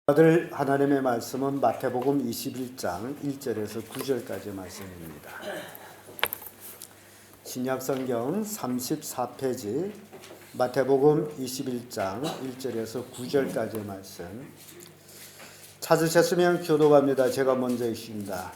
받을 하나님의 말씀은 마태복음 21장 1절에서 9절까지 말씀입니다. 신약성경 34페이지 마태복음 21장 1절에서 9절까지의 말씀. 찾으셨으면 교도갑니다. 제가 먼저 읽습니다.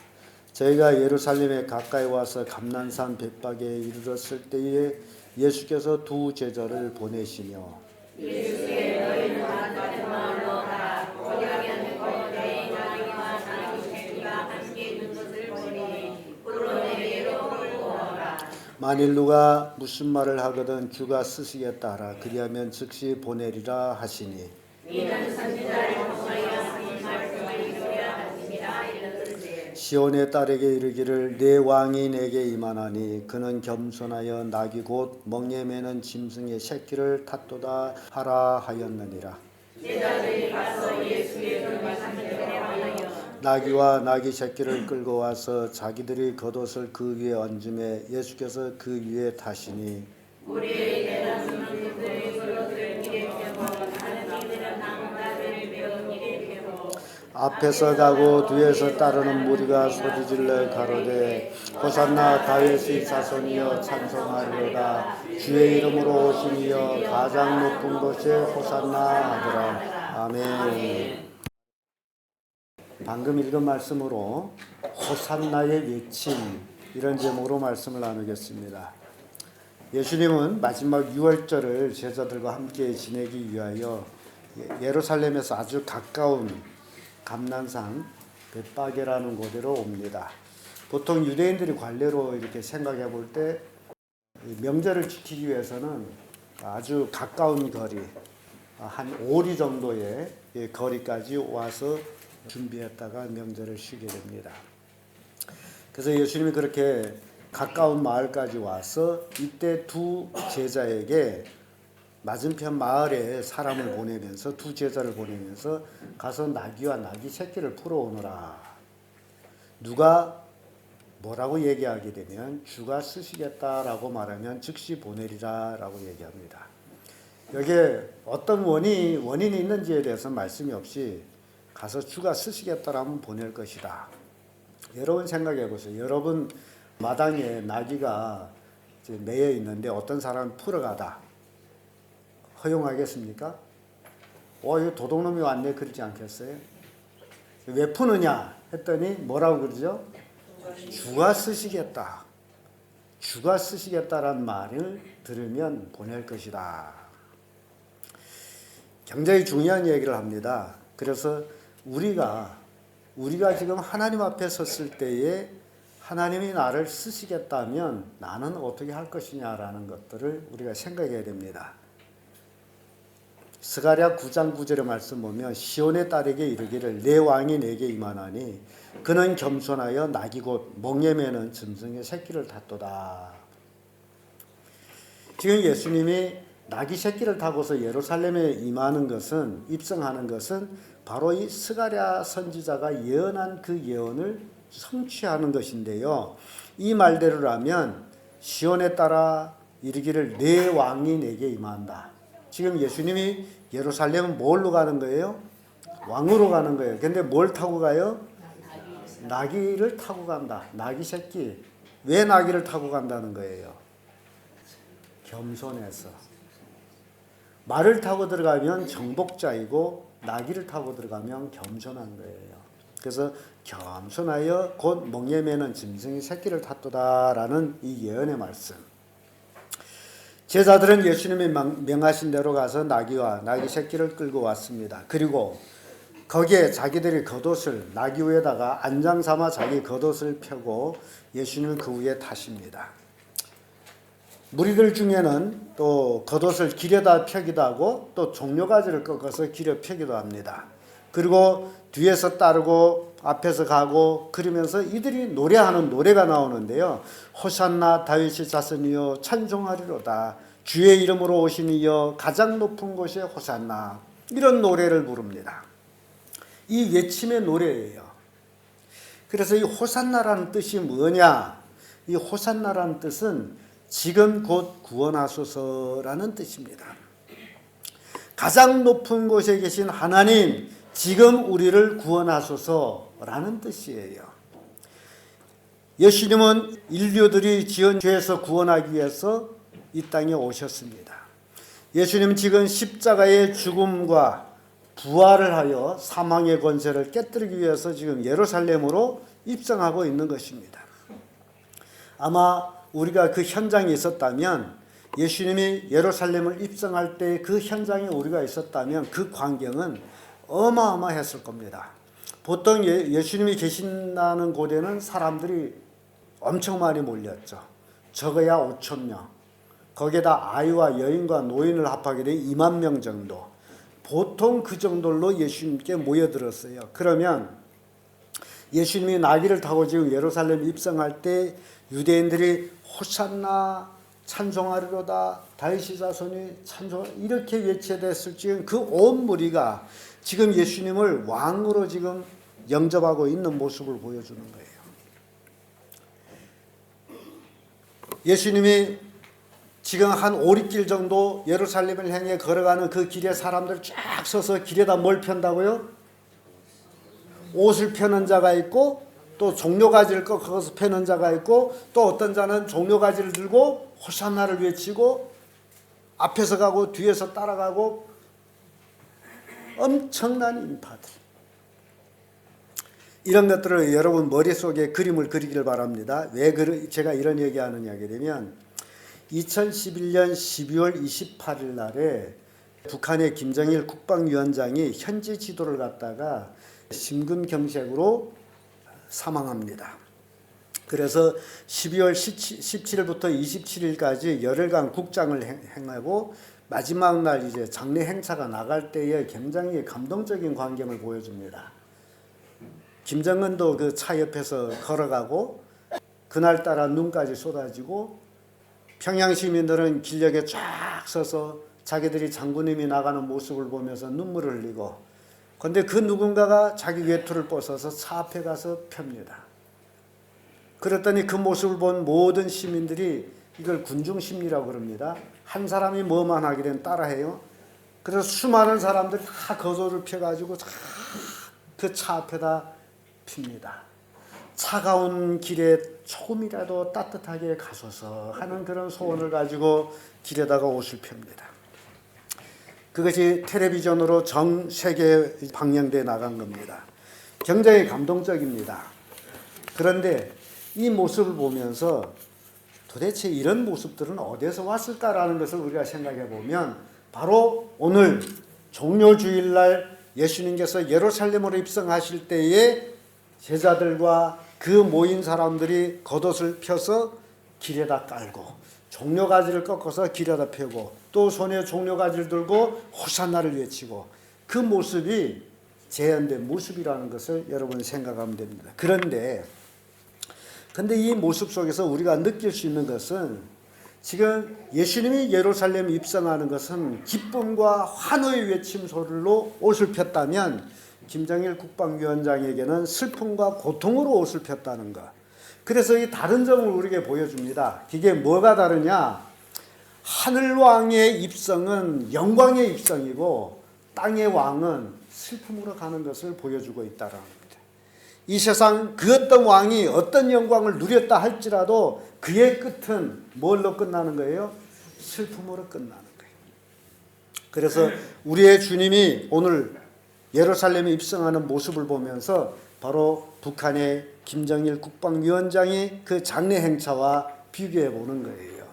저희가 예루살렘에 가까이 와서 감난산 벳박에 이르렀을 때에 예수께서 두 제자를 보내시며 예수께 너희는 같은 마을로 가라. 거기 가면 내 나귀와 나귀 새끼가 함께 있는 것을 보리니 홀로 내게로 끌고 오라. 만일 누가 무슨 말을 하거든 주가 쓰시겠다 하라. 그리하면 즉시 보내리라 하시니 이는 선지자를 통하여 하신 말씀을 이루려 하심이라 이르듯이 시온의 딸에게 이르기를 내 왕이 내게 임하나니 그는 겸손하여 나귀 곧 멍에 매는 짐승의 새끼를 탔도다 하라 하였느니라. 제자들이 가서 예수의 그 말씀을 하여 나귀와 나귀 새끼를 끌고 와서 자기들이 겉옷을 그 위에 얹음에 예수께서 그 위에 타시니 우리의 대다수는 그들의 그릇을 길에 펴고 다른 이들은 나무다리를 메어 길에 펴고 앞에서 가고 뒤에서 따르는 무리가 소리질러 가로되 호산나 다윗의 자손이여 찬송하리로다. 주의 이름으로 오신 이여 가장 높은 곳에 호산나 하더라. 아멘. 방금 읽은 말씀으로 호산나의 외침 이런 제목으로 말씀을 나누겠습니다. 예수님은 마지막 유월절을 제자들과 함께 지내기 위하여 예루살렘에서 아주 가까운 감난산 벳박이라는 곳으로 옵니다. 보통 유대인들이 관례로 이렇게 생각해 볼 때 명절을 지키기 위해서는 아주 가까운 거리, 한 5리 정도의 거리까지 와서 준비했다가 명절을 쉬게 됩니다. 그래서 예수님이 그렇게 가까운 마을까지 와서 이때 두 제자에게 맞은편 마을에 사람을 보내면서 두 제자를 보내면서 가서 나귀와 나귀 새끼를 풀어오너라. 누가 뭐라고 얘기하게 되면 주가 쓰시겠다라고 말하면 즉시 보내리라 라고 얘기합니다. 여기에 어떤 원인이 있는지에 대해서 말씀이 없이 가서 주가 쓰시겠다라면 보낼 것이다. 여러분 생각해 보세요. 여러분 마당에 나귀가 매여 있는데 어떤 사람이 풀어가다. 허용하겠습니까? 이거 도둑놈이 왔네 그러지 않겠어요? 왜 푸느냐 했더니 뭐라고 그러죠? 주가 쓰시겠다. 주가 쓰시겠다라는 말을 들으면 보낼 것이다. 굉장히 중요한 얘기를 합니다. 그래서 우리가 지금 하나님 앞에 섰을 때에 하나님이 나를 쓰시겠다면 나는 어떻게 할 것이냐라는 것들을 우리가 생각해야 됩니다. 스가랴 9장 9절의 말씀 보면 시온의 딸에게 이르기를 내 왕이 내게 임하나니 그는 겸손하여 나귀 곧 멍에 매는 짐승의 새끼를 탔도다. 지금 예수님이 나귀 새끼를 타고서 예루살렘에 임하는 것은 입성하는 것은 바로 이 스가랴 선지자가 예언한 그 예언을 성취하는 것인데요. 이 말대로라면 시온에 따라 이르기를 내 왕이 내게 임한다. 지금 예수님이 예루살렘은 뭘로 가는 거예요? 왕으로 가는 거예요. 근데 뭘 타고 가요? 나귀를 타고 간다. 나귀 새끼. 왜 나귀를 타고 간다는 거예요? 겸손해서. 말을 타고 들어가면 정복자이고 나귀를 타고 들어가면 겸손한 거예요. 그래서 겸손하여 곧 멍에 매는 짐승의 새끼를 탔도다라는 이 예언의 말씀. 제자들은 예수님이 명하신 대로 가서 나귀와 나귀 새끼를 끌고 왔습니다. 그리고 거기에 자기들이 겉옷을 나귀 위에다가 안장 삼아 자기 겉옷을 펴고 예수님을 그 위에 타십니다. 무리들 중에는 또 겉옷을 길에다 펴기도 하고 또 종려가지를 꺾어서 길에 펴기도 합니다. 그리고 뒤에서 따르고 앞에서 가고 그러면서 이들이 노래하는 노래가 나오는데요. 호산나 다윗의 자손이여 찬송하리로다. 주의 이름으로 오신 이여 가장 높은 곳에 호산나. 이런 노래를 부릅니다. 이 외침의 노래예요. 그래서 이 호산나라는 뜻이 뭐냐? 이 호산나라는 뜻은 지금 곧 구원하소서라는 뜻입니다. 가장 높은 곳에 계신 하나님, 지금 우리를 구원하소서라는 뜻이에요. 예수님은 인류들이 지은 죄에서 구원하기 위해서 이 땅에 오셨습니다. 예수님은 지금 십자가의 죽음과 부활을 하여 사망의 권세를 깨뜨리기 위해서 지금 예루살렘으로 입성하고 있는 것입니다. 아마 우리가 그 현장에 있었다면, 예수님이 예루살렘을 입성할 때 그 현장에 우리가 있었다면 그 광경은 어마어마했을 겁니다. 보통 예수님이 계신다는 곳에는 사람들이 엄청 많이 몰렸죠. 적어야 5천 명. 거기에다 아이와 여인과 노인을 합하게 되면 2만 명 정도. 보통 그 정도로 예수님께 모여들었어요. 그러면 예수님이 나귀를 타고 지금 예루살렘 입성할 때 유대인들이 호산나 찬송하리로다, 다윗의 자손이 찬송, 이렇게 외쳐댔을 지금 그 온 무리가 지금 예수님을 왕으로 지금 영접하고 있는 모습을 보여주는 거예요. 예수님이 지금 한 5리길 정도 예루살렘을 향해 걸어가는 그 길에 사람들 쫙 서서 길에다 뭘 편다고요? 옷을 펴는 자가 있고, 또 종려가지를 꺾어서 펴는 자가 있고, 또 어떤 자는 종려가지를 들고 호산나를 외치고 앞에서 가고 뒤에서 따라가고, 엄청난 인파들. 이런 것들을 여러분 머릿속에 그림을 그리길 바랍니다. 왜 제가 이런 얘기하느냐 하게 되면 2011년 12월 28일 날에 북한의 김정일 국방위원장이 현지 지도를 갖다가 심근경색으로 사망합니다. 그래서 12월 17일부터 27일까지 열흘간 국장을 행하고 마지막 날 이제 장례 행사가 나갈 때에 굉장히 감동적인 광경을 보여줍니다. 김정은도 그 차 옆에서 걸어가고, 그날따라 눈까지 쏟아지고, 평양 시민들은 길역에 쫙 서서 자기들이 장군님이 나가는 모습을 보면서 눈물을 흘리고, 그런데 그 누군가가 자기 외투를 벗어서 차 앞에 가서 펴니다. 그랬더니 그 모습을 본 모든 시민들이 이걸 군중심리라고 그럽니다. 한 사람이 뭐만 하게 되면 따라해요. 그래서 수많은 사람들이 다 거소를 펴가지고 그 차 앞에다 핍니다. 차가운 길에 조금이라도 따뜻하게 가소서 하는 그런 소원을 가지고 길에다가 옷을 펴니다. 그것이 텔레비전으로 전 세계에 방영돼 나간 겁니다. 굉장히 감동적입니다. 그런데 이 모습을 보면서 도대체 이런 모습들은 어디서 왔을까라는 것을 우리가 생각해 보면, 바로 오늘 종료주일날 예수님께서 예루살렘으로 입성하실 때에 제자들과 그 모인 사람들이 겉옷을 펴서 길에다 깔고, 종려가지를 꺾어서 길에다 펴고, 또 손에 종려가지를 들고 호산나를 외치고, 그 모습이 재현된 모습이라는 것을 여러분 생각하면 됩니다. 그런데 이 모습 속에서 우리가 느낄 수 있는 것은, 지금 예수님이 예루살렘 입성하는 것은 기쁨과 환호의 외침 소리로 옷을 폈다면, 김정일 국방위원장에게는 슬픔과 고통으로 옷을 폈다는 것. 그래서 이 다른 점을 우리에게 보여줍니다. 이게 뭐가 다르냐? 하늘왕의 입성은 영광의 입성이고, 땅의 왕은 슬픔으로 가는 것을 보여주고 있다는 겁니다. 이 세상 그 어떤 왕이 어떤 영광을 누렸다 할지라도 그의 끝은 뭘로 끝나는 거예요? 슬픔으로 끝나는 거예요. 그래서 우리의 주님이 오늘 예루살렘에 입성하는 모습을 보면서 바로 북한의 김정일 국방위원장이 그 장례 행차와 비교해 보는 거예요.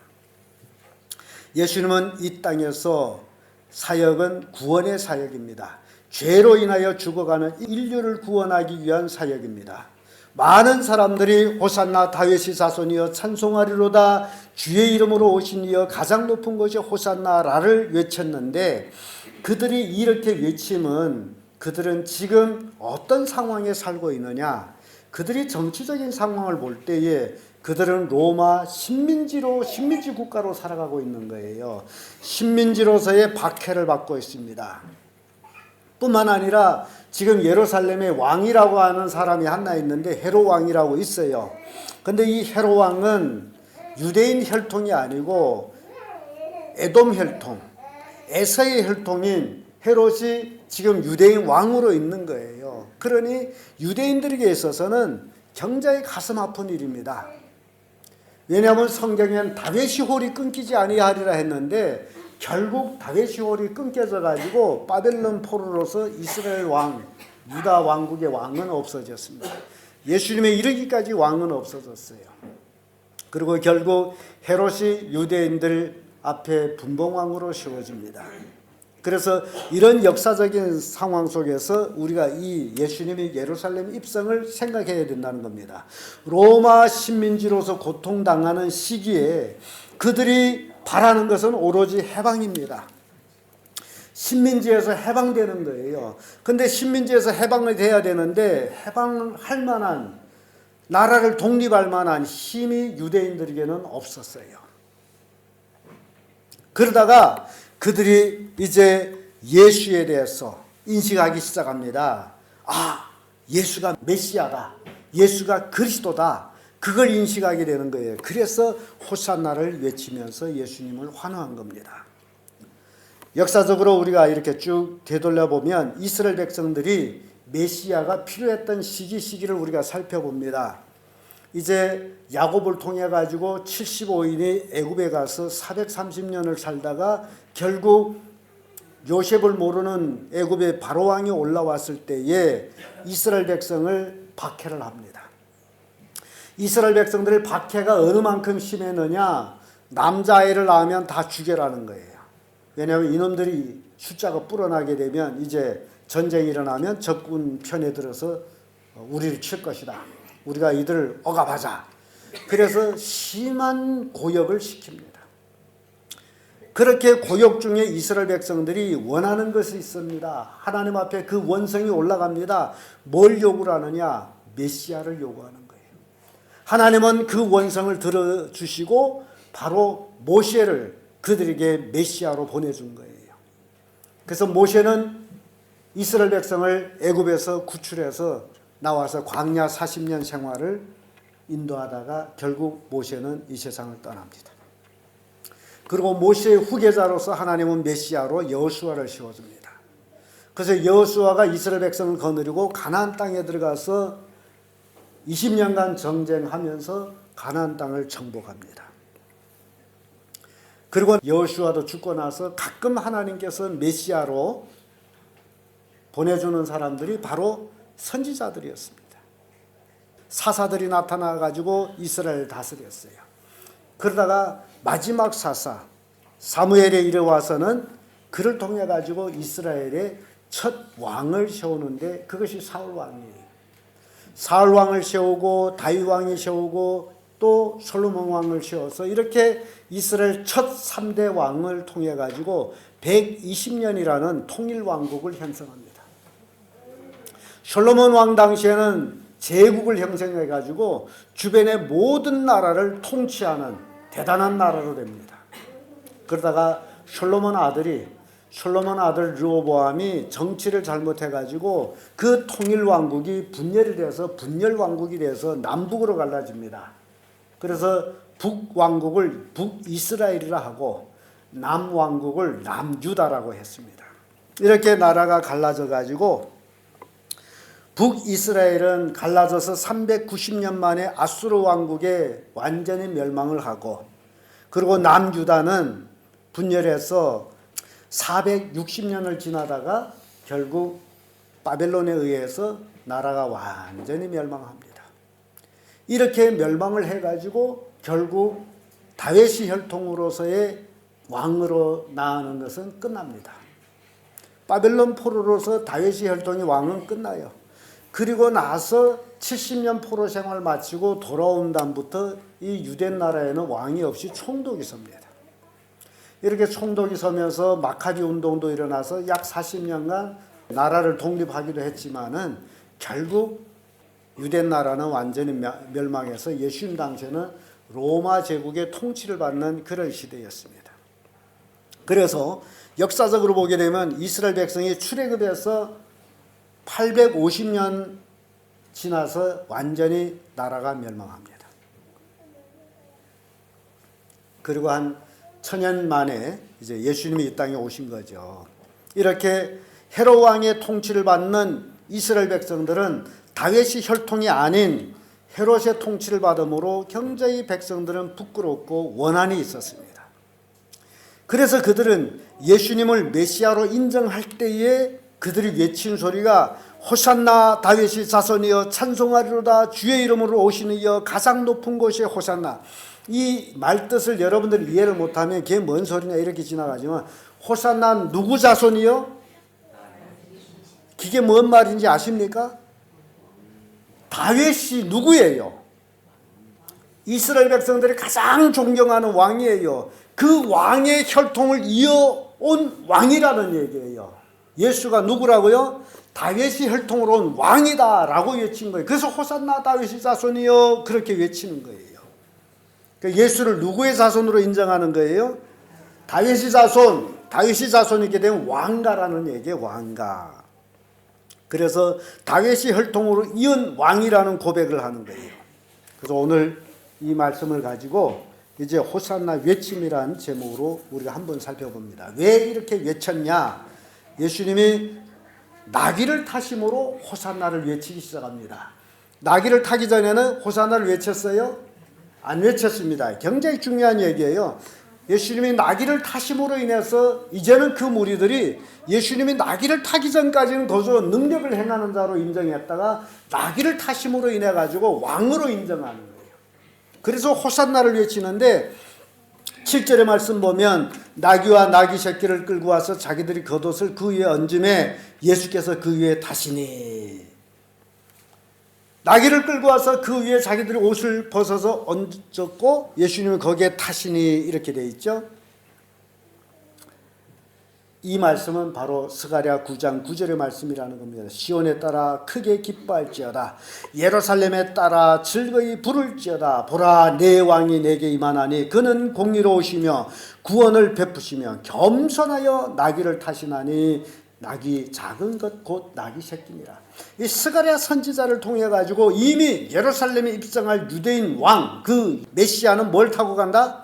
예수님은 이 땅에서 사역은 구원의 사역입니다. 죄로 인하여 죽어가는 인류를 구원하기 위한 사역입니다. 많은 사람들이 호산나 다윗의 자손이여 찬송하리로다, 주의 이름으로 오신 이여 가장 높은 곳이 호산나라를 외쳤는데, 그들이 이렇게 외침은 그들은 지금 어떤 상황에 살고 있느냐? 그들이 정치적인 상황을 볼 때에 그들은 로마 식민지 국가로 살아가고 있는 거예요. 식민지로서의 박해를 받고 있습니다. 뿐만 아니라 지금 예루살렘에 왕이라고 하는 사람이 하나 있는데 헤롯 왕이라고 있어요. 근데 이 헤롯 왕은 유대인 혈통이 아니고 에돔 혈통, 에서의 혈통인 헤롯이 지금 유대인 왕으로 있는 거예요. 그러니 유대인들에게 있어서는 굉장히 가슴 아픈 일입니다. 왜냐하면 성경에는 다윗이 홀이 끊기지 아니하리라 했는데 결국 다윗이 홀이 끊겨져 가지고 바벨론 포로로서 이스라엘 왕, 유다 왕국의 왕은 없어졌습니다. 예수님에 이르기까지 왕은 없어졌어요. 그리고 결국 헤롯이 유대인들 앞에 분봉왕으로 세워집니다. 그래서 이런 역사적인 상황 속에서 우리가 이 예수님의 예루살렘 입성을 생각해야 된다는 겁니다. 로마 식민지로서 고통당하는 시기에 그들이 바라는 것은 오로지 해방입니다. 식민지에서 해방되는 거예요. 근데 식민지에서 해방이 돼야 되는데 해방할 만한, 나라를 독립할 만한 힘이 유대인들에게는 없었어요. 그러다가 그들이 이제 예수에 대해서 인식하기 시작합니다. 아, 예수가 메시아다. 예수가 그리스도다. 그걸 인식하게 되는 거예요. 그래서 호산나를 외치면서 예수님을 환호한 겁니다. 역사적으로 우리가 이렇게 쭉 되돌려보면 이스라엘 백성들이 메시아가 필요했던 시기를 우리가 살펴봅니다. 이제 야곱을 통해 가지고 75인이 애굽에 가서 430년을 살다가 결국 요셉을 모르는 애굽의 바로 왕이 올라왔을 때에 이스라엘 백성을 박해를 합니다. 이스라엘 백성들의 박해가 어느 만큼 심했느냐, 남자아이를 낳으면 다 죽여라는 거예요. 왜냐하면 이놈들이 숫자가 불어나게 되면 이제 전쟁이 일어나면 적군 편에 들어서 우리를 칠 것이다. 우리가 이들을 억압하자. 그래서 심한 고역을 시킵니다. 그렇게 고역 중에 이스라엘 백성들이 원하는 것이 있습니다. 하나님 앞에 그 원성이 올라갑니다. 뭘 요구를 하느냐? 메시아를 요구하는 거예요. 하나님은 그 원성을 들어주시고 바로 모세를 그들에게 메시아로 보내준 거예요. 그래서 모세는 이스라엘 백성을 애굽에서 구출해서 나와서 광야 40년 생활을 인도하다가 결국 모세는 이 세상을 떠납니다. 그리고 모세의 후계자로서 하나님은 메시아로 여호수아를 세워줍니다. 그래서 여호수아가 이스라엘 백성을 거느리고 가나안 땅에 들어가서 20년간 정쟁하면서 가나안 땅을 정복합니다. 그리고 여호수아도 죽고 나서 가끔 하나님께서 메시아로 보내주는 사람들이 바로 선지자들이었습니다. 사사들이 나타나가지고 이스라엘을 다스렸어요. 그러다가 마지막 사사 사무엘에 이르러와서는 그를 통해 가지고 이스라엘의 첫 왕을 세우는데 그것이 사울 왕이에요. 사울 왕을 세우고 다윗 왕이 세우고 또 솔로몬 왕을 세워서 이렇게 이스라엘 첫 3대 왕을 통해 가지고 120년이라는 통일 왕국을 형성합니다. 솔로몬 왕 당시에는 제국을 형성해 가지고 주변의 모든 나라를 통치하는 대단한 나라로 됩니다. 그러다가 솔로몬 아들 르호보암이 정치를 잘못해 가지고 그 통일 왕국이 분열이 돼서 분열 왕국이 돼서 남북으로 갈라집니다. 그래서 북왕국을 북이스라엘이라 하고 남왕국을 남유다라고 했습니다. 이렇게 나라가 갈라져 가지고 북이스라엘은 갈라져서 390년 만에 아수르 왕국에 완전히 멸망을 하고, 그리고 남유다는 분열해서 460년을 지나다가 결국 바벨론에 의해서 나라가 완전히 멸망합니다. 이렇게 멸망을 해가지고 결국 다윗의 혈통으로서의 왕으로 나아가는 것은 끝납니다. 바벨론 포로로서 다윗의 혈통의 왕은 끝나요. 그리고 나서 70년 포로 생활 마치고 돌아온 다음부터 이 유대 나라에는 왕이 없이 총독이 섭니다. 이렇게 총독이 서면서 마카비 운동도 일어나서 약 40년간 나라를 독립하기도 했지만은 결국 유대 나라는 완전히 멸망해서 예수님 당시에는 로마 제국의 통치를 받는 그런 시대였습니다. 그래서 역사적으로 보게 되면 이스라엘 백성이 출애굽해서 850년 지나서 완전히 나라가 멸망합니다. 그리고 한 1000년 만에 이제 예수님이 이 땅에 오신 거죠. 이렇게 헤롯 왕의 통치를 받는 이스라엘 백성들은 다윗이 혈통이 아닌 헤롯의 통치를 받음으로 경제의 백성들은 부끄럽고 원한이 있었습니다. 그래서 그들은 예수님을 메시아로 인정할 때에 그들이 외친 소리가 호산나 다윗의 자손이여 찬송하리로다 주의 이름으로 오시는 이여 가장 높은 곳에 호산나. 이 말뜻을 여러분들이 이해를 못하면 그게 뭔 소리냐 이렇게 지나가지만 호산나 누구 자손이요? 그게 뭔 말인지 아십니까? 다윗이 누구예요? 이스라엘 백성들이 가장 존경하는 왕이에요. 그 왕의 혈통을 이어온 왕이라는 얘기예요. 예수가 누구라고요? 다윗이 혈통으로 온 왕이다 라고 외친 거예요. 그래서 호산나 다윗의 자손이요 그렇게 외치는 거예요. 그러니까 예수를 누구의 자손으로 인정하는 거예요? 다윗의 자손, 다윗의 자손이게 되면 왕가라는 얘기예요. 왕가. 그래서 다윗의 혈통으로 이은 왕이라는 고백을 하는 거예요. 그래서 오늘 이 말씀을 가지고 이제 호산나 외침이라는 제목으로 우리가 한번 살펴봅니다. 왜 이렇게 외쳤냐? 예수님이 나귀를 타심으로 호산나를 외치기 시작합니다. 나귀를 타기 전에는 호산나를 외쳤어요? 안 외쳤습니다. 굉장히 중요한 얘기예요. 예수님이 나귀를 타심으로 인해서 이제는 그 무리들이 예수님이 나귀를 타기 전까지는 거저 능력을 행하는 자로 인정했다가 나귀를 타심으로 인해 가지고 왕으로 인정하는 거예요. 그래서 호산나를 외치는데 7절의 말씀 보면 나귀와 나귀 새끼를 끌고 와서 자기들이 겉옷을 그 위에 얹음에 예수께서 그 위에 타시니. 나귀를 끌고 와서 그 위에 자기들이 옷을 벗어서 얹었고 예수님은 거기에 타시니 이렇게 되어 있죠. 이 말씀은 바로 스가랴 9장 9절의 말씀이라는 겁니다. 시온에 따라 크게 기뻐할지어다. 예루살렘에 따라 즐거이 부를지어다. 보라 내 왕이 내게 임하나니 그는 공의로우시며 구원을 베푸시며 겸손하여 나귀를 타시나니 나귀 작은 것 곧 나귀 새끼니라. 이 스가랴 선지자를 통해 가지고 이미 예루살렘에 입성할 유대인 왕 그 메시아는 뭘 타고 간다?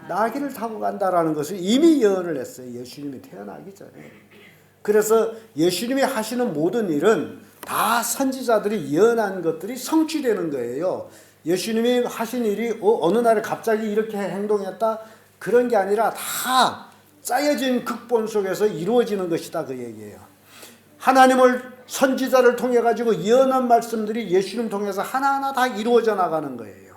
나귀를 타고 간다라는 것을 이미 예언을 했어요. 예수님이 태어나기 전에. 그래서 예수님이 하시는 모든 일은 다 선지자들이 예언한 것들이 성취되는 거예요. 예수님이 하신 일이 어느 날에 갑자기 이렇게 행동했다 그런 게 아니라 다 짜여진 극본 속에서 이루어지는 것이다 그 얘기예요. 하나님을 선지자를 통해 가지고 예언한 말씀들이 예수님 통해서 하나하나 다 이루어져 나가는 거예요.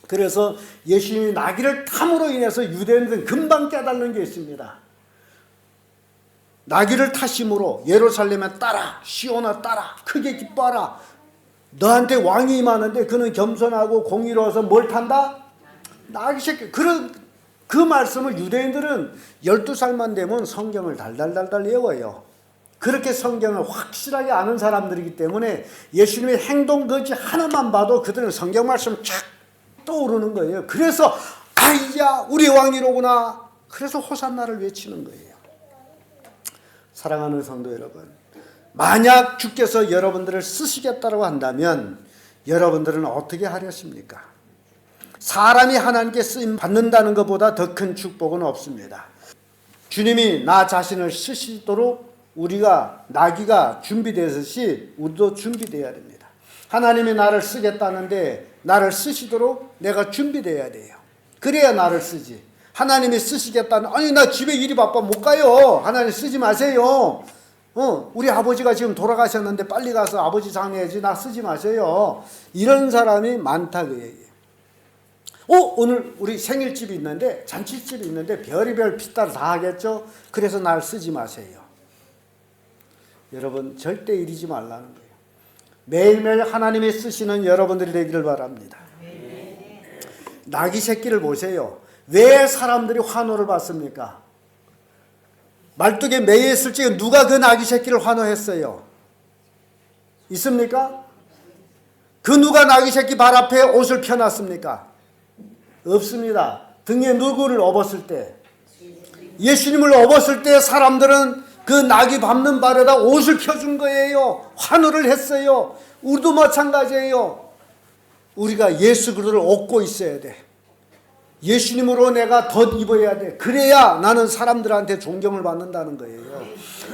그래서 예수님이 나귀를 탐으로 인해서 유대인들은 금방 깨닫는 게 있습니다. 나귀를 타심으로 예루살렘에 따라 시온에 따라 크게 기뻐하라. 너한테 왕이 임하는데 그는 겸손하고 공의로워서 뭘 탄다? 나귀 새끼. 그 말씀을 유대인들은 12살만 되면 성경을 달달달달 외워요. 그렇게 성경을 확실하게 아는 사람들이기 때문에 예수님의 행동 거지 하나만 봐도 그들은 성경 말씀 쫙 떠오르는 거예요. 그래서 아이야 우리 왕이로구나. 그래서 호산나를 외치는 거예요. 사랑하는 성도 여러분, 만약 주께서 여러분들을 쓰시겠다고 한다면 여러분들은 어떻게 하려십니까? 사람이 하나님께 쓰임 받는다는 것보다 더 큰 축복은 없습니다. 주님이 나 자신을 쓰시도록 우리가 나귀가 준비되듯이 우리도 준비되어야 됩니다. 하나님이 나를 쓰겠다는데 나를 쓰시도록 내가 준비되어야 돼요. 그래야 나를 쓰지. 하나님이 쓰시겠다는 아니 나 집에 일이 바빠 못 가요. 하나님 쓰지 마세요. 우리 아버지가 지금 돌아가셨는데 빨리 가서 아버지 장례해야지 나 쓰지 마세요. 이런 사람이 많다 그 얘기예요. 오늘 우리 생일집이 있는데 잔치집이 있는데 별의별 핏달 다 하겠죠. 그래서 날 쓰지 마세요. 여러분 절대 이러지 말라는 거예요. 매일매일 하나님이 쓰시는 여러분들이 되기를 바랍니다. 나귀 새끼를 보세요. 왜 사람들이 환호를 받습니까? 말뚝에 매여 있을 적에 누가 그 나귀 새끼를 환호했어요? 있습니까? 그 누가 나귀 새끼 발 앞에 옷을 펴놨습니까? 없습니다. 등에 누구를 업었을 때, 예수님을 업었을 때 사람들은 그 나귀 밟는 발에다 옷을 펴준 거예요. 환호를 했어요. 우리도 마찬가지예요. 우리가 예수 그리스도를 업고 있어야 돼. 예수님으로 내가 덧 입어야 돼. 그래야 나는 사람들한테 존경을 받는다는 거예요.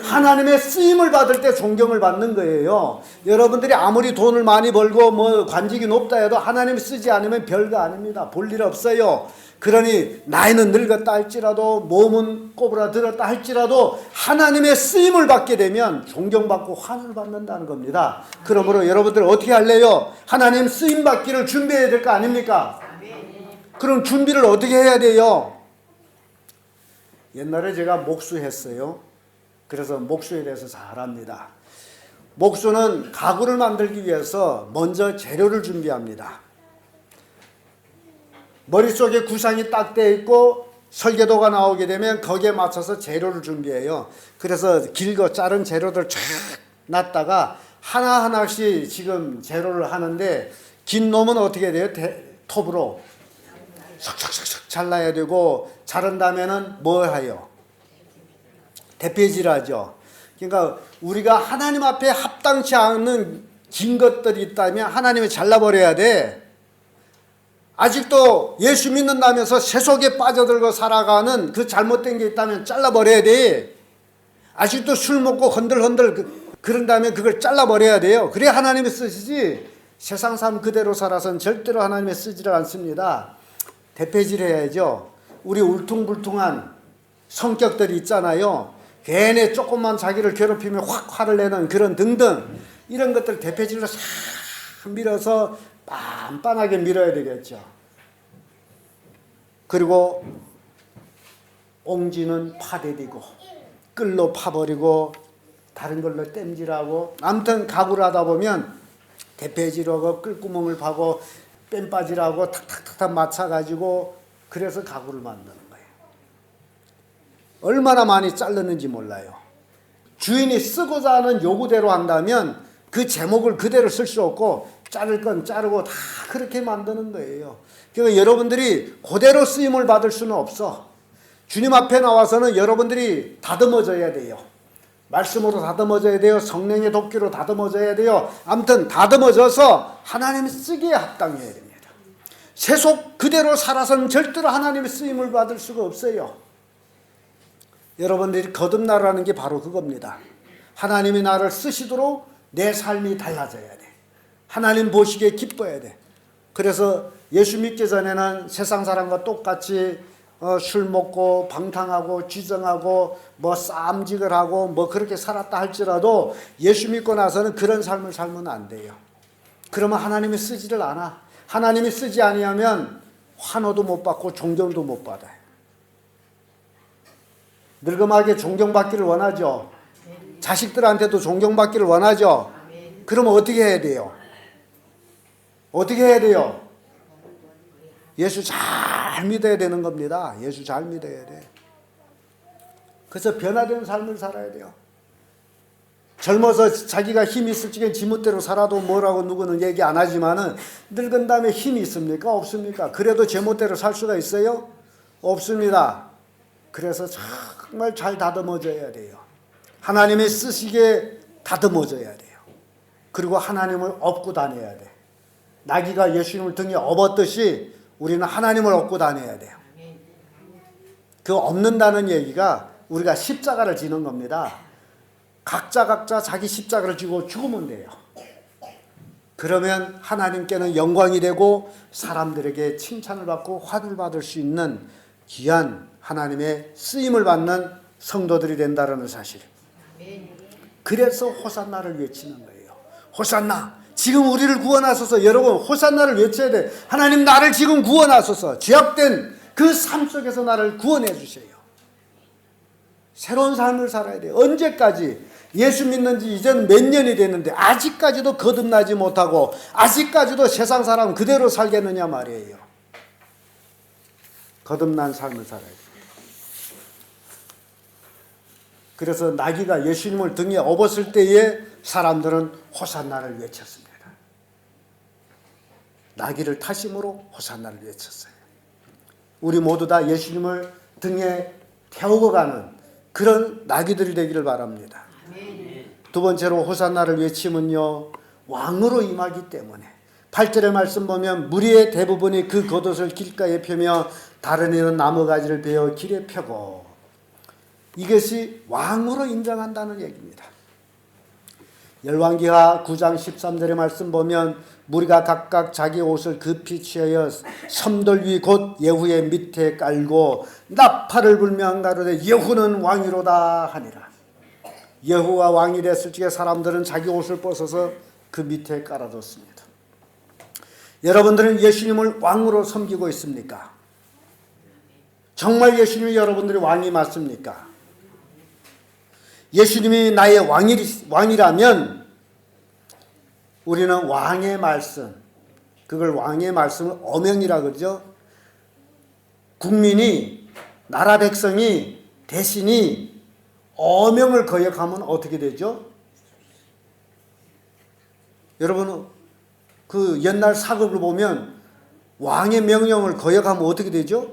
하나님의 쓰임을 받을 때 존경을 받는 거예요. 여러분들이 아무리 돈을 많이 벌고 뭐 관직이 높다 해도 하나님이 쓰지 않으면 별거 아닙니다. 볼 일 없어요. 그러니 나이는 늙었다 할지라도 몸은 꼬부라들었다 할지라도 하나님의 쓰임을 받게 되면 존경받고 환호를 받는다는 겁니다. 그러므로 여러분들 어떻게 할래요? 하나님 쓰임 받기를 준비해야 될 거 아닙니까? 그럼 준비를 어떻게 해야 돼요? 옛날에 제가 목수했어요. 그래서 목수에 대해서 잘 압니다. 목수는 가구를 만들기 위해서 먼저 재료를 준비합니다. 머릿속에 구상이 딱 돼 있고 설계도가 나오게 되면 거기에 맞춰서 재료를 준비해요. 그래서 길고 자른 재료들 쫙 놨다가 하나하나씩 지금 재료를 하는데 긴 놈은 어떻게 돼요? 톱으로 석석석석 잘라야 되고 자른 다음에는 뭐 해요? 대패질하죠. 그러니까 우리가 하나님 앞에 합당치 않는 긴 것들이 있다면 하나님이 잘라버려야 돼. 아직도 예수 믿는다면서 세속에 빠져들고 살아가는 그 잘못된 게 있다면 잘라버려야 돼. 아직도 술 먹고 흔들흔들 그런다면 그걸 잘라버려야 돼요. 그래야 하나님이 쓰시지 세상 삶 그대로 살아서는 절대로 하나님이 쓰지를 않습니다. 대패질 해야죠. 우리 울퉁불퉁한 성격들이 있잖아요. 괜히 조금만 자기를 괴롭히면 확 화를 내는 그런 등등 이런 것들 대패질로 싹 밀어서 빤빤하게 밀어야 되겠죠. 그리고 옹지는 파대리고 끌로 파버리고 다른 걸로 땜질하고 아무튼 가구를 하다 보면 대패질하고 끌구멍을 파고 뺨바질하고 탁탁탁탁 맞춰가지고 그래서 가구를 만드는 거예요. 얼마나 많이 자르는지 몰라요. 주인이 쓰고자 하는 요구대로 한다면 그 제목을 그대로 쓸 수 없고 자를 건 자르고 다 그렇게 만드는 거예요. 그러니까 여러분들이 그대로 쓰임을 받을 수는 없어. 주님 앞에 나와서는 여러분들이 다듬어져야 돼요. 말씀으로 다듬어져야 돼요. 성령의 돕기로 다듬어져야 돼요. 아무튼 다듬어져서 하나님이 쓰기에 합당해야 됩니다. 세속 그대로 살아서는 절대로 하나님의 쓰임을 받을 수가 없어요. 여러분들이 거듭나라는 게 바로 그겁니다. 하나님이 나를 쓰시도록 내 삶이 달라져야 돼. 하나님 보시기에 기뻐야 돼. 그래서 예수 믿기 전에는 세상 사람과 똑같이 술 먹고 방탕하고 쥐정하고 뭐 싸움직을 하고 뭐 그렇게 살았다 할지라도 예수 믿고 나서는 그런 삶을 살면 안 돼요. 그러면 하나님이 쓰지를 않아. 하나님이 쓰지 아니하면 환호도 못 받고 존경도 못 받아요. 늙음하게 존경받기를 원하죠. 자식들한테도 존경받기를 원하죠. 그러면 어떻게 해야 돼요? 어떻게 해야 돼요? 예수 잘 믿어야 되는 겁니다. 예수 잘 믿어야 돼. 그래서 변화된 삶을 살아야 돼요. 젊어서 자기가 힘이 있을 적엔 지멋대로 살아도 뭐라고 누구는 얘기 안 하지만은 늙은 다음에 힘이 있습니까? 없습니까? 그래도 제멋대로 살 수가 있어요? 없습니다. 그래서 정말 잘 다듬어져야 돼요. 하나님이 쓰시기에 다듬어져야 돼요. 그리고 하나님을 업고 다녀야 돼. 나귀가 예수님을 등에 업었듯이 우리는 하나님을 업고 다녀야 돼요. 그 업는다는 얘기가 우리가 십자가를 지는 겁니다. 각자 자기 십자가를 지고 죽으면 돼요. 그러면 하나님께는 영광이 되고 사람들에게 칭찬을 받고 환호를 받을 수 있는 귀한 하나님의 쓰임을 받는 성도들이 된다는 사실. 그래서 호산나를 외치는 거예요. 호산나. 지금 우리를 구원하소서. 여러분 호산나를 외쳐야 돼. 하나님 나를 지금 구원하소서. 죄악된 그 삶 속에서 나를 구원해 주세요. 새로운 삶을 살아야 돼요. 언제까지? 예수 믿는 지 이제는 몇 년이 됐는데 아직까지도 거듭나지 못하고 아직까지도 세상 사람 그대로 살겠느냐 말이에요. 거듭난 삶을 살아야 돼요. 그래서 나귀가 예수님을 등에 업었을 때에 사람들은 호산나를 외쳤습니다. 나귀를 타심으로 호산나를 외쳤어요. 우리 모두 다 예수님을 등에 태우고 가는 그런 나귀들이 되기를 바랍니다. 두 번째로 호산나를 외치면요, 왕으로 임하기 때문에 8절의 말씀 보면 무리의 대부분이 그 겉옷을 길가에 펴며 다른 이는 나무가지를 베어 길에 펴고, 이것이 왕으로 인정한다는 얘기입니다. 열왕기하 9장 13절의 말씀 보면 무리가 각각 자기 옷을 급히 취하여 섬돌 위 곧 예후의 밑에 깔고 나팔을 불며 가로되 예후는 왕이로다 하니라. 예후가 왕이 됐을 적에 사람들은 자기 옷을 벗어서 그 밑에 깔아뒀습니다. 여러분들은 예수님을 왕으로 섬기고 있습니까? 정말 예수님이 여러분들의 왕이 맞습니까? 예수님이 나의 왕이라면 우리는 왕의 말씀, 그걸 왕의 말씀을 어명이라 그러죠. 국민이, 나라 백성이 대신이 어명을 거역하면 어떻게 되죠? 여러분, 그 옛날 사극을 보면 왕의 명령을 거역하면 어떻게 되죠?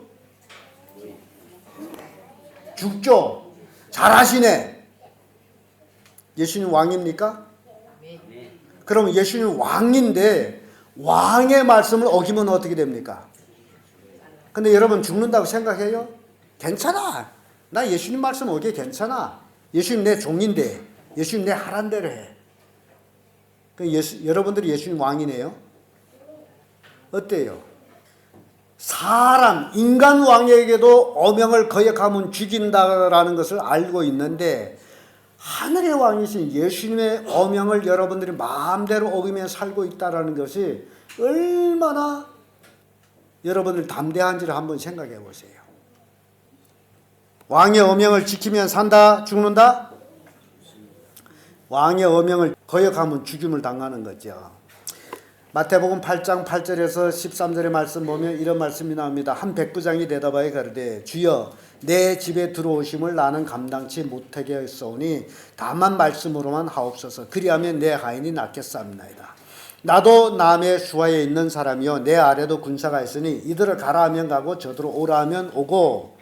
죽죠. 잘하시네. 예수님 왕입니까? 그럼 예수님 왕인데 왕의 말씀을 어기면 어떻게 됩니까? 근데 여러분 죽는다고 생각해요? 괜찮아. 나 예수님 말씀 어기에 괜찮아. 예수님 내 종인데, 예수님 내 하란 대로 해. 여러분들이 예수님 왕이네요? 어때요? 사람, 인간 왕에게도 어명을 거역하면 죽인다라는 것을 알고 있는데 하늘의 왕이신 예수님의 어명을 여러분들이 마음대로 어기며 살고 있다는 것이 얼마나 여러분들 담대한지를 한번 생각해 보세요. 왕의 어명을 지키면 산다, 죽는다? 왕의 어명을 거역하면 죽임을 당하는 거죠. 마태복음 8장 8절에서 13절의 말씀 보면 이런 말씀이 나옵니다. 한 백부장이 대답하여 가로되 주여 내 집에 들어오심을 나는 감당치 못하겠사오니 다만 말씀으로만 하옵소서. 그리하면 내 하인이 낫겠사옵나이다. 나도 남의 수하에 있는 사람이요 내 아래도 군사가 있으니 이들을 가라 하면 가고 저들을 오라 하면 오고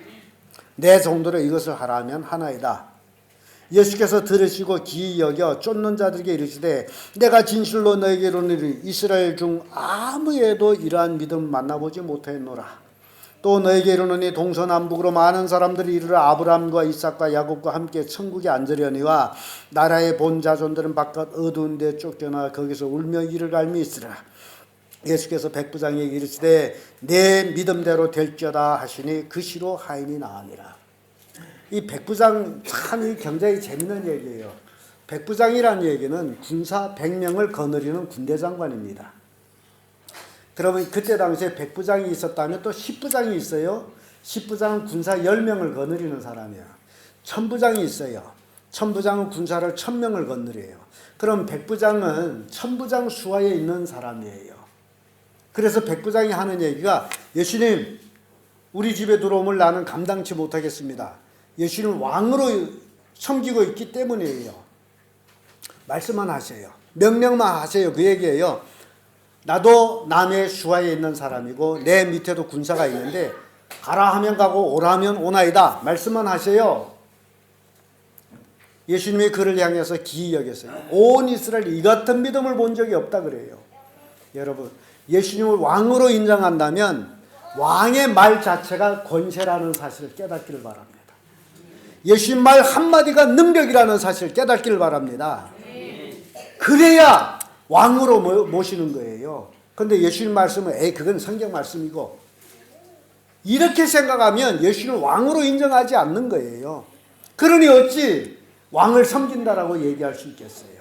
내 종들을 이것을 하라 하면 하나이다. 예수께서 들으시고 기이 여겨 쫓는 자들에게 이르시되 내가 진실로 너에게 이르노니 이스라엘 중 아무에도 이러한 믿음을 만나보지 못하였노라. 또 너에게 이르노니 동서남북으로 많은 사람들이 이르러 아브라함과 이삭과 야곱과 함께 천국에 앉으려니와 나라의 본 자손들은 바깥 어두운 데 쫓겨나 거기서 울며 이를 갈미 있으라. 예수께서 백부장에게 이르시되 내 믿음대로 될지어다 하시니 그 시로 하인이 나으니라. 이 백부장 참 굉장히 재밌는 얘기예요. 백부장이라는 얘기는 군사 100명을 거느리는 군대 장관입니다. 그러면 그때 당시에 백부장이 있었다면 또 10부장이 있어요. 10부장은 군사 10명을 거느리는 사람이야. 1000부장이 있어요. 1000부장은 군사를 1000명을 거느려요. 그럼 백부장은 1000부장 수하에 있는 사람이에요. 그래서 백부장이 하는 얘기가 예수님 우리 집에 들어오면 나는 감당치 못하겠습니다. 예수님 왕으로 섬기고 있기 때문이에요. 말씀만 하세요. 명령만 하세요. 그 얘기예요. 나도 남의 수하에 있는 사람이고 내 밑에도 군사가 있는데 가라 하면 가고 오라 하면 오나이다. 말씀만 하세요. 예수님이 그를 향해서 기이 여겼어요. 온 이스라엘 이 같은 믿음을 본 적이 없다 그래요. 여러분 예수님을 왕으로 인정한다면 왕의 말 자체가 권세라는 사실을 깨닫기를 바랍니다. 예수님 말 한마디가 능력이라는 사실을 깨닫기를 바랍니다. 그래야 왕으로 모시는 거예요. 그런데 예수님 말씀은 그건 성경 말씀이고 이렇게 생각하면 예수님을 왕으로 인정하지 않는 거예요. 그러니 어찌 왕을 섬긴다라고 얘기할 수 있겠어요.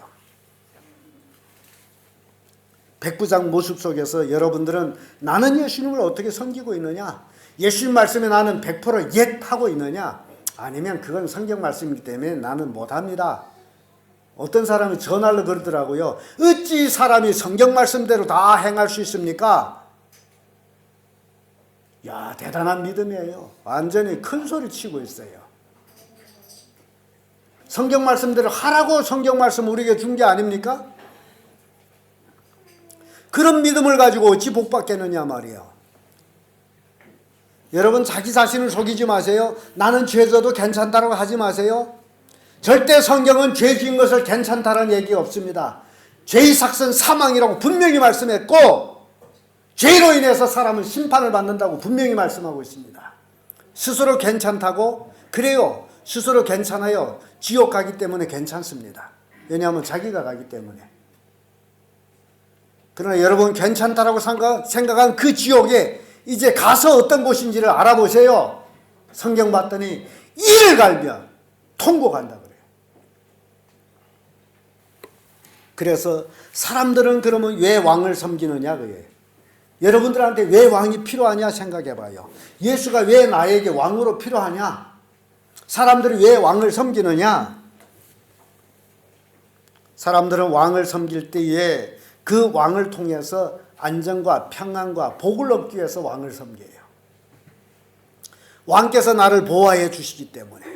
백부장 모습 속에서 여러분들은 나는 예수님을 어떻게 섬기고 있느냐? 예수님 말씀에 나는 100% 예 하고 있느냐? 아니면 그건 성경 말씀이기 때문에 나는 못합니다. 어떤 사람이 전화로 그러더라고요. 어찌 사람이 성경 말씀대로 다 행할 수 있습니까? 야, 대단한 믿음이에요. 완전히 큰 소리 치고 있어요. 성경 말씀대로 하라고 성경 말씀 우리에게 준 게 아닙니까? 그런 믿음을 가지고 어찌 복받겠느냐 말이에요. 여러분 자기 자신을 속이지 마세요. 나는 죄져도 괜찮다고 하지 마세요. 절대 성경은 죄 지은 것을 괜찮다는 얘기가 없습니다. 죄의 삭은 사망이라고 분명히 말씀했고 죄로 인해서 사람은 심판을 받는다고 분명히 말씀하고 있습니다. 스스로 괜찮다고? 그래요. 스스로 괜찮아요. 지옥 가기 때문에 괜찮습니다. 왜냐하면 자기가 가기 때문에. 그러나 여러분 괜찮다라고 생각한 그 지옥에 이제 가서 어떤 곳인지를 알아보세요. 성경 봤더니 이를 갈면 통곡한다 그래요. 그래서 사람들은 그러면 왜 왕을 섬기느냐 그래요. 여러분들한테 왜 왕이 필요하냐 생각해봐요. 예수가 왜 나에게 왕으로 필요하냐? 사람들이 왜 왕을 섬기느냐? 사람들은 왕을 섬길 때에 그 왕을 통해서 안정과 평안과 복을 얻기 위해서 왕을 섬겨요. 왕께서 나를 보호해 주시기 때문에,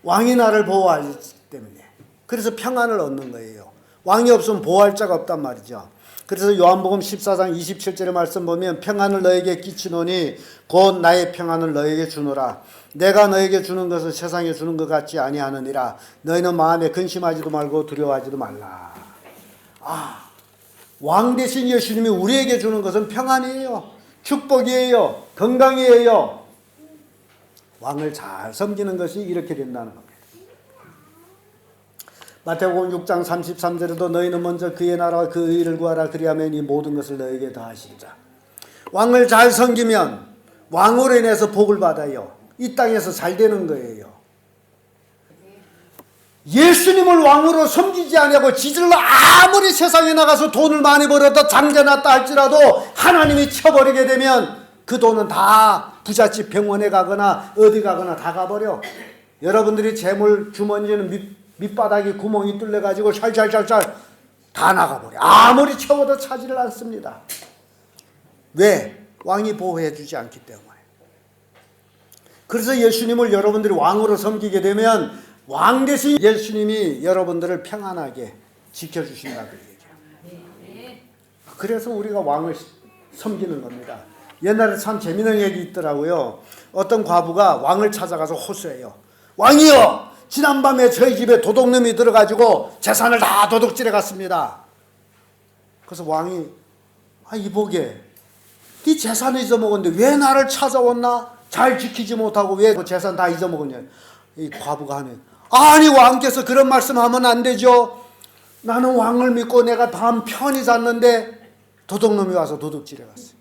왕이 나를 보호하기 때문에, 그래서 평안을 얻는 거예요. 왕이 없으면 보호할 자가 없단 말이죠. 그래서 요한복음 14장 27절의 말씀 보면 평안을 너에게 끼치노니 곧 나의 평안을 너에게 주노라. 내가 너에게 주는 것은 세상에 주는 것 같지 아니하느니라. 너희는 마음에 근심하지도 말고 두려워하지도 말라. 왕 대신 예수님이 우리에게 주는 것은 평안이에요. 축복이에요. 건강이에요. 왕을 잘 섬기는 것이 이렇게 된다는 겁니다. 마태복음 6장 33절에도 너희는 먼저 그의 나라와 그 의를 구하라. 그리하면 이 모든 것을 너에게 더하시리라. 왕을 잘 섬기면 왕으로 인해서 복을 받아요. 이 땅에서 잘 되는 거예요. 예수님을 왕으로 섬기지 아니하고 지질러 아무리 세상에 나가서 돈을 많이 벌어도 장자났다 할지라도 하나님이 쳐버리게 되면 그 돈은 다 부잣집 병원에 가거나 어디 가거나 다 가버려. 여러분들이 재물 주머니에는 밑바닥에 구멍이 뚫려가지고 샬샬샬샬 다 나가버려. 아무리 채워도 차지를 않습니다. 왜? 왕이 보호해 주지 않기 때문에. 그래서 예수님을 여러분들이 왕으로 섬기게 되면 왕 대신 예수님이 여러분들을 평안하게 지켜주신다고 얘기해요. 그래서 우리가 왕을 섬기는 겁니다. 옛날에 참 재미있는 얘기 있더라고요. 어떤 과부가 왕을 찾아가서 호소해요. 왕이여! 지난밤에 저희 집에 도둑놈이 들어가지고 재산을 다 도둑질해 갔습니다. 그래서 왕이 이보게 네 재산을 잊어먹었는데 왜 나를 찾아왔나? 잘 지키지 못하고 왜 그 재산 다 잊어먹었냐? 이 과부가 하네. 아니 왕께서 그런 말씀하면 안 되죠. 나는 왕을 믿고 내가 밤 편히 잤는데 도둑놈이 와서 도둑질해 갔어요.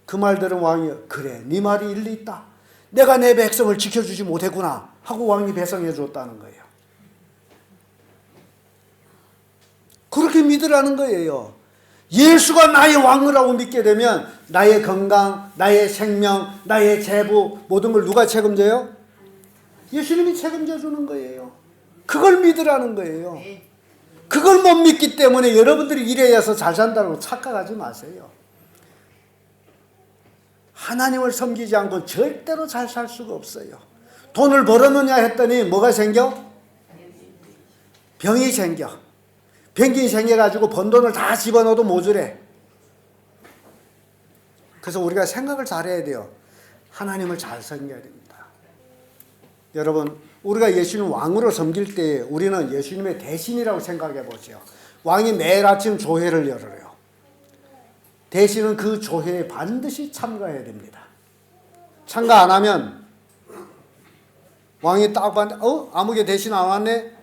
그 말 들은 왕이 그래 네 말이 일리 있다. 내가 내 백성을 지켜주지 못했구나 하고 왕이 배상해 줬다는 거예요. 그렇게 믿으라는 거예요. 예수가 나의 왕이라고 믿게 되면 나의 건강, 나의 생명, 나의 재부 모든 걸 누가 책임져요? 예수님이 책임져 주는 거예요. 그걸 믿으라는 거예요. 그걸 못 믿기 때문에 여러분들이 일에 해서 잘 산다고 착각하지 마세요. 하나님을 섬기지 않고 절대로 잘 살 수가 없어요. 돈을 벌었느냐 했더니 뭐가 생겨? 병이 생겨. 병이 생겨가지고 번 돈을 다 집어넣어도 모자래. 그래서 우리가 생각을 잘해야 돼요. 하나님을 잘 섬겨야 됩니다. 여러분, 우리가 예수님 왕으로 섬길 때 우리는 예수님의 대신이라고 생각해 보세요. 왕이 매일 아침 조회를 열어요. 대신은 그 조회에 반드시 참가해야 됩니다. 참가 안 하면 왕이 딱 봤는데 아무개 대신 안 왔네?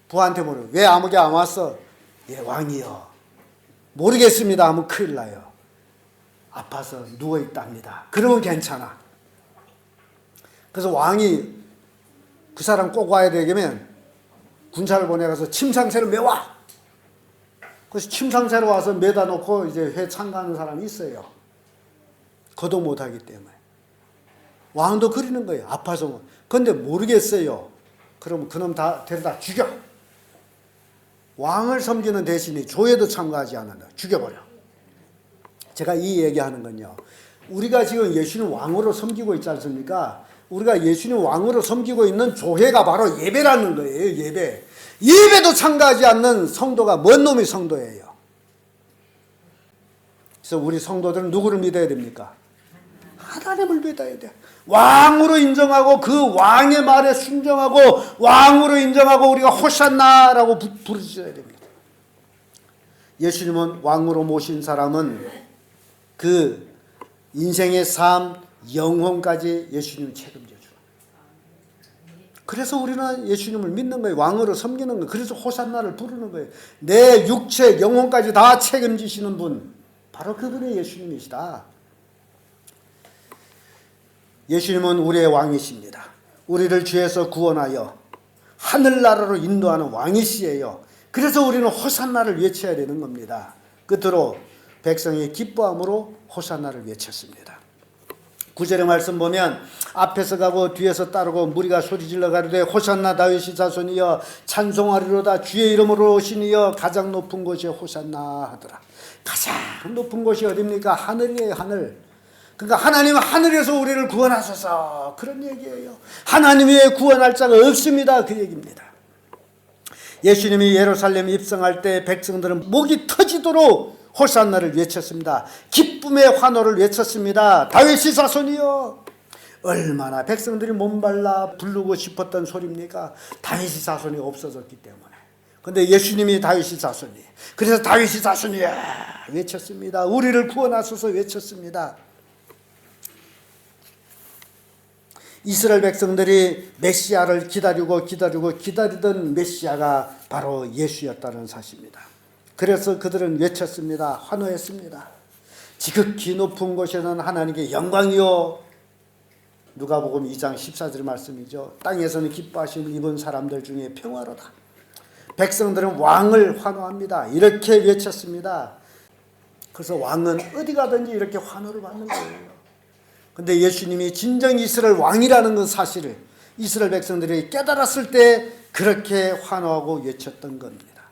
부하한테 물어요. 왜 아무개 안 왔어? 예, 왕이요. 모르겠습니다 하면 큰일 나요. 아파서 누워있답니다. 그러면 괜찮아. 그래서 왕이 그 사람 꼭 와야 되면 군사를 보내가서 침상새를 메와. 그래서 침상새로 와서 매다 놓고 이제 회 참가하는 사람이 있어요. 거도 못하기 때문에. 왕도 그리는 거예요. 아파서. 근데 모르겠어요. 그러면 그놈 다 데려다 죽여. 왕을 섬기는 대신에 조회도 참가하지 않는다. 죽여버려. 제가 이 얘기하는 건요. 우리가 지금 예수님 왕으로 섬기고 있지 않습니까? 우리가 예수님 왕으로 섬기고 있는 조회가 바로 예배라는 거예요. 예배. 예배도 참가하지 않는 성도가 뭔 놈이 성도예요. 그래서 우리 성도들은 누구를 믿어야 됩니까? 하나님을 믿어야 돼. 왕으로 인정하고 그 왕의 말에 순종하고 왕으로 인정하고 우리가 호산나라고 부르셔야 됩니다. 예수님은 왕으로 모신 사람은 그 인생의 삶, 영혼까지 예수님 책임져 주는 거예요. 그래서 우리는 예수님을 믿는 거예요. 왕으로 섬기는 거예요. 그래서 호산나를 부르는 거예요. 내 육체, 영혼까지 다 책임지시는 분, 바로 그분이 예수님이시다. 예수님은 우리의 왕이십니다. 우리를 죄에서 구원하여 하늘나라로 인도하는 왕이시에요. 그래서 우리는 호산나를 외쳐야 되는 겁니다. 끝으로 백성이 기뻐함으로 호산나를 외쳤습니다. 9절의 말씀 보면 앞에서 가고 뒤에서 따르고 무리가 소리질러 가로되 호산나 다윗의 자손이여 찬송하리로다 주의 이름으로 오시니여 가장 높은 곳에 호산나 하더라. 가장 높은 곳이 어디입니까? 하늘이에요. 하늘. 그러니까 하나님은 하늘에서 우리를 구원하소서 그런 얘기예요. 하나님 외에 구원할 자가 없습니다. 그 얘기입니다. 예수님이 예루살렘 입성할 때 백성들은 목이 터지도록 호산나를 외쳤습니다. 기쁨의 환호를 외쳤습니다. 다윗의 자손이여. 얼마나 백성들이 몸발라 부르고 싶었던 소리입니까? 다윗의 자손이 없어졌기 때문에. 근데 예수님이 다윗의 자손이. 그래서 다윗의 자손이야 외쳤습니다. 우리를 구원하소서 외쳤습니다. 이스라엘 백성들이 메시아를 기다리던 메시아가 바로 예수였다는 사실입니다. 그래서 그들은 외쳤습니다. 환호했습니다. 지극히 높은 곳에는 하나님께 영광이요. 누가복음 2장 14절 말씀이죠. 땅에서는 기뻐하심을 입은 사람들 중에 평화로다. 백성들은 왕을 환호합니다. 이렇게 외쳤습니다. 그래서 왕은 어디 가든지 이렇게 환호를 받는 거예요. 근데 예수님이 진정 이스라엘 왕이라는 그 사실을 이스라엘 백성들이 깨달았을 때 그렇게 환호하고 외쳤던 겁니다.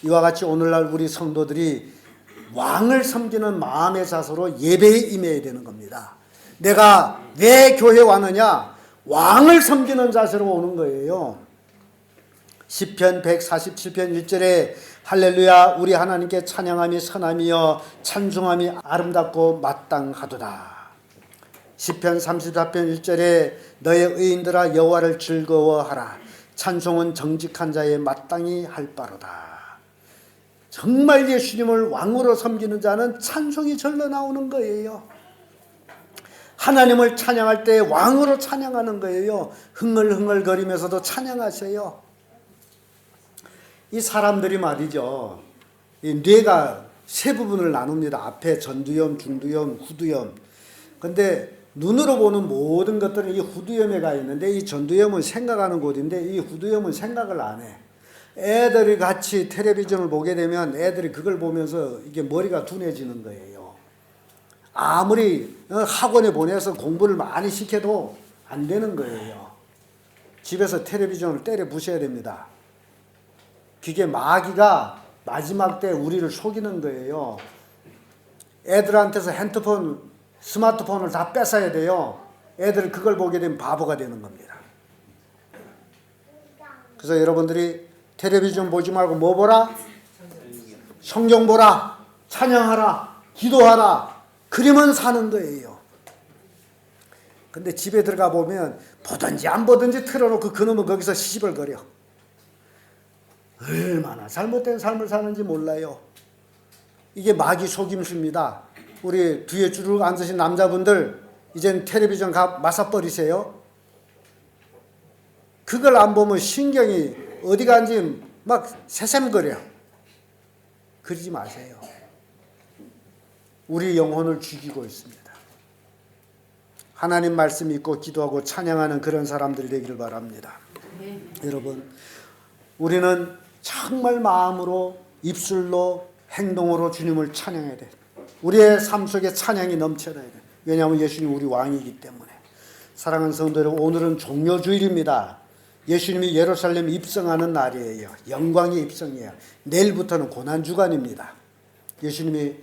이와 같이 오늘날 우리 성도들이 왕을 섬기는 마음의 자세로 예배에 임해야 되는 겁니다. 내가 왜 교회 왔느냐? 왕을 섬기는 자세로 오는 거예요. 시편 147편 1절에 할렐루야 우리 하나님께 찬양함이 선함이여 찬송함이 아름답고 마땅하도다. 시편 34편 1절에 너의 의인들아 여호와를 즐거워하라. 찬송은 정직한 자의 마땅히 할 바로다. 정말 예수님을 왕으로 섬기는 자는 찬송이 절로 나오는 거예요. 하나님을 찬양할 때 왕으로 찬양하는 거예요. 흥얼흥얼거리면서도 찬양하세요. 이 사람들이 말이죠. 이 뇌가 세 부분을 나눕니다. 앞에 전두엽, 중두엽, 후두엽. 근데 눈으로 보는 모든 것들은 이 후두염에 가 있는데 이 전두염은 생각하는 곳인데 이 후두염은 생각을 안 해. 애들이 같이 텔레비전을 보게 되면 애들이 그걸 보면서 이게 머리가 둔해지는 거예요. 아무리 학원에 보내서 공부를 많이 시켜도 안 되는 거예요. 집에서 텔레비전을 때려 부셔야 됩니다. 그게 마귀가 마지막 때 우리를 속이는 거예요. 애들한테서 핸드폰 스마트폰을 다 뺏어야 돼요. 애들 그걸 보게 되면 바보가 되는 겁니다. 그래서 여러분들이 텔레비전 보지 말고 뭐 보라? 성경 보라. 찬양하라. 기도하라. 그러면 사는 거예요. 근데 집에 들어가 보면 보든지 안 보든지 틀어놓고 그놈은 거기서 시시벌거려. 얼마나 잘못된 삶을 사는지 몰라요. 이게 마귀 속임수입니다. 우리 뒤에 쭉 앉으신 남자분들 이젠 텔레비전 맞아버리세요. 그걸 안 보면 신경이 어디 간지 막 새샘거려. 그러지 마세요. 우리 영혼을 죽이고 있습니다. 하나님 말씀 믿고 기도하고 찬양하는 그런 사람들이 되기를 바랍니다. 여러분, 우리는 정말 마음으로 입술로 행동으로 주님을 찬양해야 돼. 우리의 삶 속에 찬양이 넘쳐나야 돼. 왜냐하면 예수님 우리 왕이기 때문에. 사랑하는 성도 여러분, 오늘은 종료주일입니다. 예수님이 예루살렘 입성하는 날이에요. 영광의 입성이에요. 내일부터는 고난주간입니다. 예수님이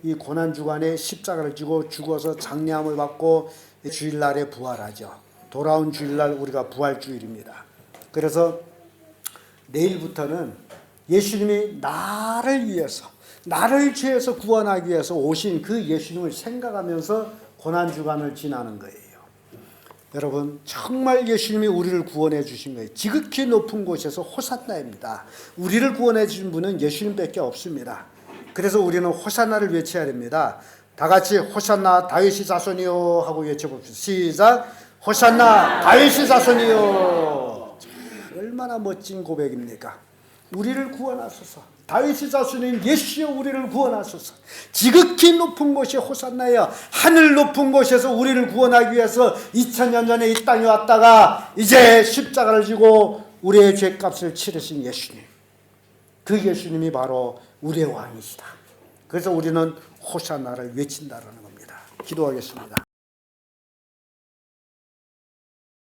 이 고난주간에 십자가를 지고 죽어서 장례함을 받고 주일날에 부활하죠. 돌아온 주일날 우리가 부활주일입니다. 그래서 내일부터는 예수님이 나를 위해서 나를 죄에서 구원하기 위해서 오신 그 예수님을 생각하면서 고난주간을 지나는 거예요. 여러분, 정말 예수님이 우리를 구원해 주신 거예요. 지극히 높은 곳에서 호산나입니다. 우리를 구원해 주신 분은 예수님밖에 없습니다. 그래서 우리는 호산나를 외쳐야 됩니다. 다 같이 호산나 다윗의 자손이요 하고 외쳐봅시다. 시작. 호산나 다윗의 자손이요. 얼마나 멋진 고백입니까? 우리를 구원하소서. 다윗의 자손인 예수여 우리를 구원하소서. 지극히 높은 곳이 호산나여 하늘 높은 곳에서 우리를 구원하기 위해서 2000년 전에 이 땅에 왔다가 이제 십자가를 지고 우리의 죄값을 치르신 예수님. 그 예수님이 바로 우리의 왕이시다. 그래서 우리는 호산나를 외친다라는 겁니다. 기도하겠습니다.